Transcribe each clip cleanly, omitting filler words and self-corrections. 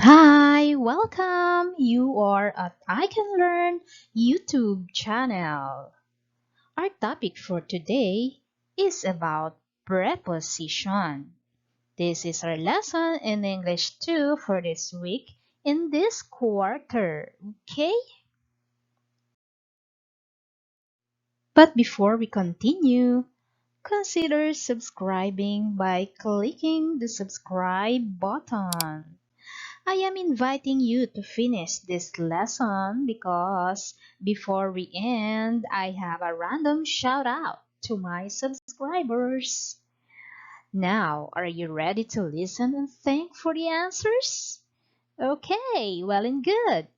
Hi, welcome. You are at icanlearn YouTube channel. Our topic for today is about preposition. This is our lesson in English 2 for this week in this quarter, okay? But before we continue, consider subscribing by clicking the subscribe button. I am inviting you to finish this lesson because before we end, I have a random shout out to my subscribers. Now, are you ready to listen and think for the answers? Okay, well and good.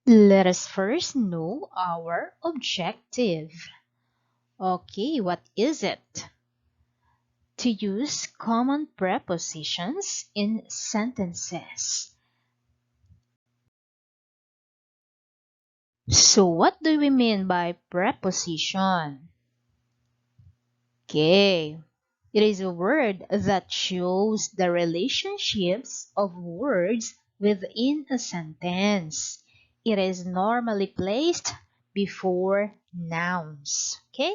Let us first know our objective. Okay, what is it? To use common prepositions in sentences. So what do we mean by preposition? Okay, it is a word that shows the relationships of words within a sentence. It is normally placed before nouns. Okay?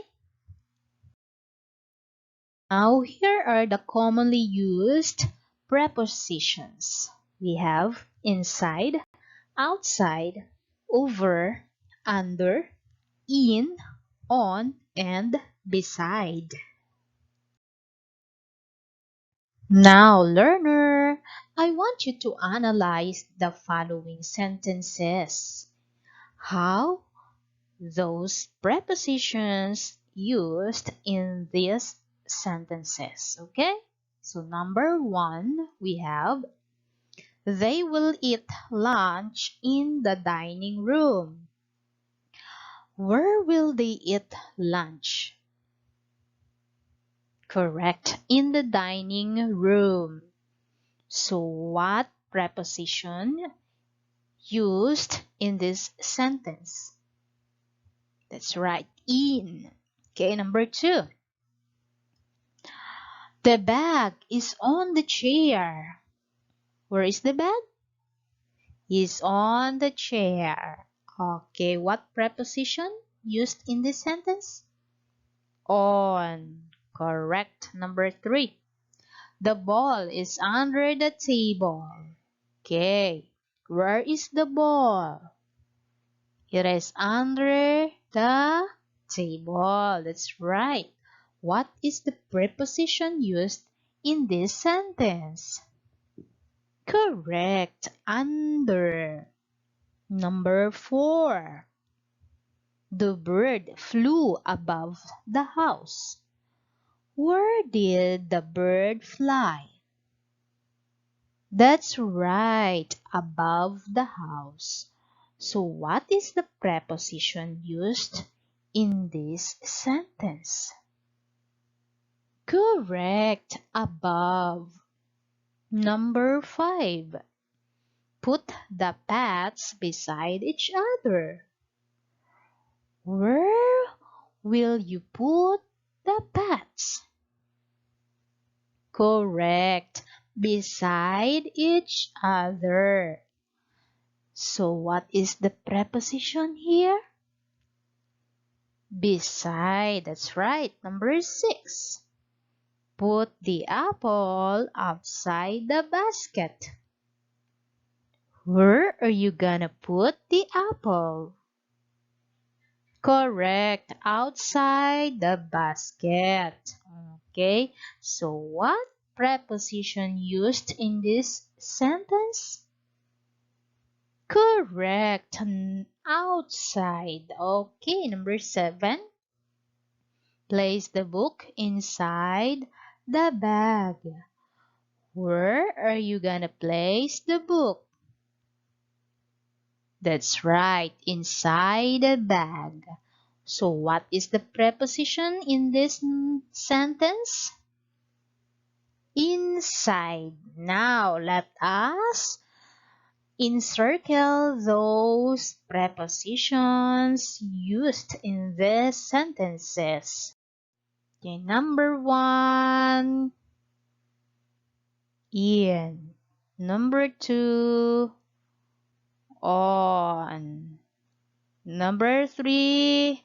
Now here are the commonly used prepositions. We have inside, outside, over, under, in, on, and beside. Now, learner, I want you to analyze the following sentences. How those prepositions used in these sentences, okay? So number 1, we have they will eat lunch in the dining room. Where will they eat lunch? Correct, in the dining room. So what preposition used in this sentence? That's right, in. Okay, number 2. The bag is on the chair. Where is the bag? Is on the chair. Okay, what preposition used in this sentence? On. Correct. Number 3. The ball is under the table. Okay. Where is the ball? It is under the table. That's right. What is the preposition used in this sentence? Correct. Under. Number 4. The bird flew above the house. Where did the bird fly? That's right, above the house. So what is the preposition used in this sentence? Correct, above. Number 5. Put the pets beside each other. Where will you put the pets? Correct, beside each other. So what is the preposition here? Beside, that's right. Number 6. Put the apple outside the basket. Where are you gonna put the apple? Correct, outside the basket. Okay, so what preposition used in this sentence? Correct, outside. Okay, number 7. Place the book inside the bag. Where are you gonna place the book? That's right, inside the bag. So what is the preposition in this sentence? Inside. Now let us encircle those prepositions used in these sentences. Okay, number 1, in. Number 2, on. Number 3,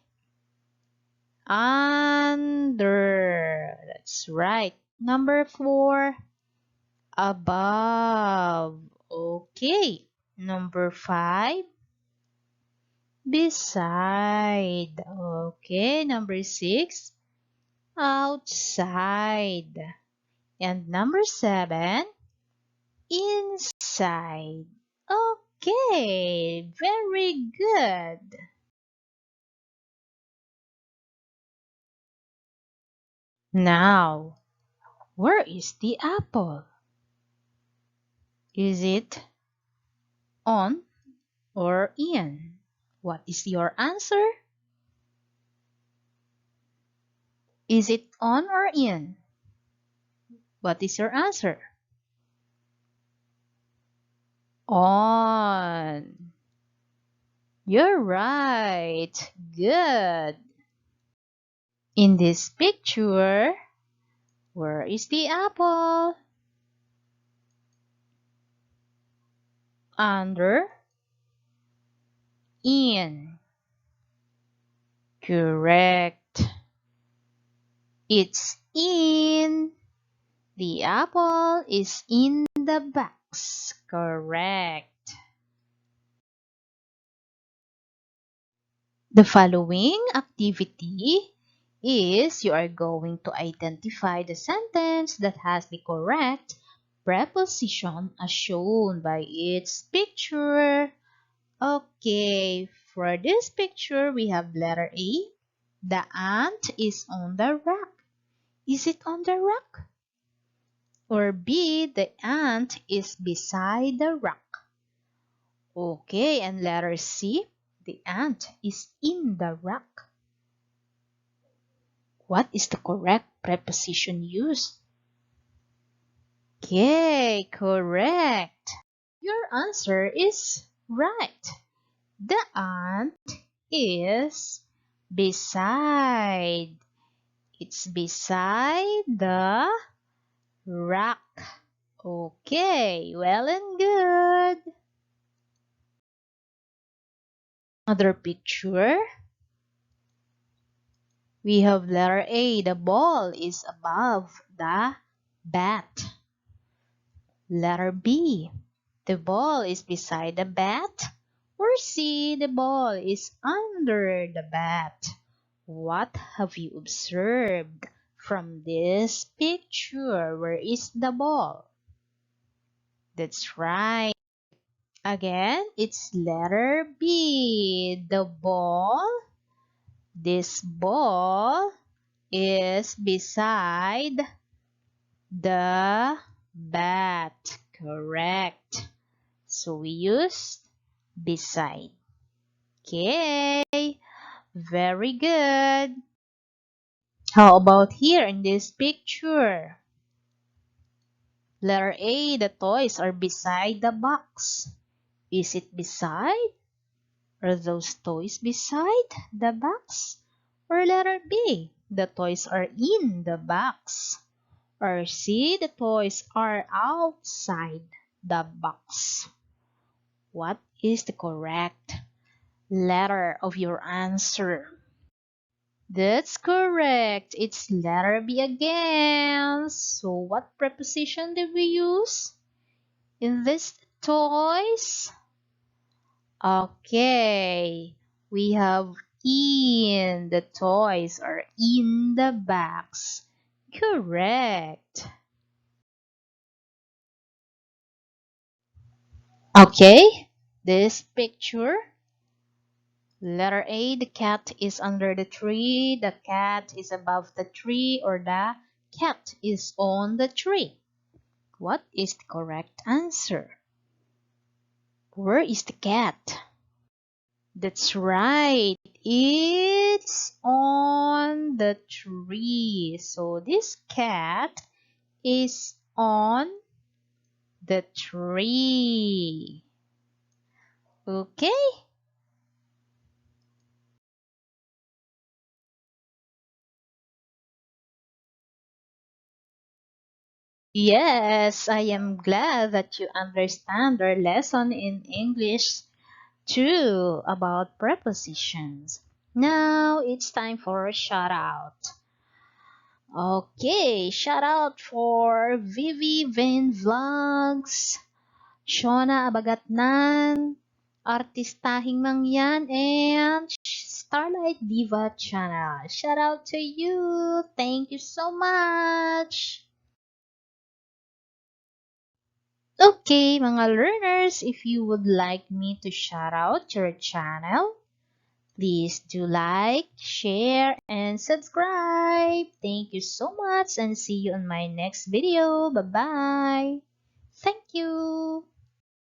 under. That's right. Number 4, above. Okay. Number 5, beside. Okay. Number 6, outside. And number 7, inside. Okay, very good. Now, where is the apple? Is it on or in? What is your answer? Is it on or in? What is your answer? On. You're right. Good. In this picture, where is the apple? Under, in. Correct. It's in. The apple is in the box. Correct. The following activity is you are going to identify the sentence that has the correct preposition as shown by its picture. Okay, for this picture, we have letter A. The ant is on the rock. Is it on the rock? Or B, the ant is beside the rock. Okay, and letter C, the ant is in the rock. What is the correct preposition used? Okay, correct. Your answer is right. The ant is beside. It's beside the rock. Okay, well and good. Another picture. We have letter A. The ball is above the bat. Letter B. The ball is beside the bat. Or C. The ball is under the bat. What have you observed from this picture? Where is the ball? That's right. Again, it's letter B. This ball is beside the bat. Correct. So we use beside. Okay. Very good. How about here in this picture? Letter A, the toys are beside the box. Is it beside? Are those toys beside the box? Or letter B, the toys are in the box. Or C, the toys are outside the box. What is the correct letter of your answer? That's correct. It's letter B again. So what preposition did we use in this toys? Okay. We have in. The toys are in the box. Correct. Okay. This picture. Letter A, the cat is under the tree, the cat is above the tree, or the cat is on the tree. What is the correct answer? Where is the cat? That's right. It's on the tree. So this cat is on the tree. Okay? Yes, I am glad that you understand our lesson in English too about prepositions. Now it's time for a shout out. Okay, shout out for Vivi Vin Vlogs, Shona Abagatnan, Artistahing Mangyan, and Starlight Diva Channel. Shout out to you. Thank you so much. Okay, mga learners, if you would like me to shout out your channel, please do like, share, and subscribe. Thank you so much and see you on my next video. Bye-bye. Thank you.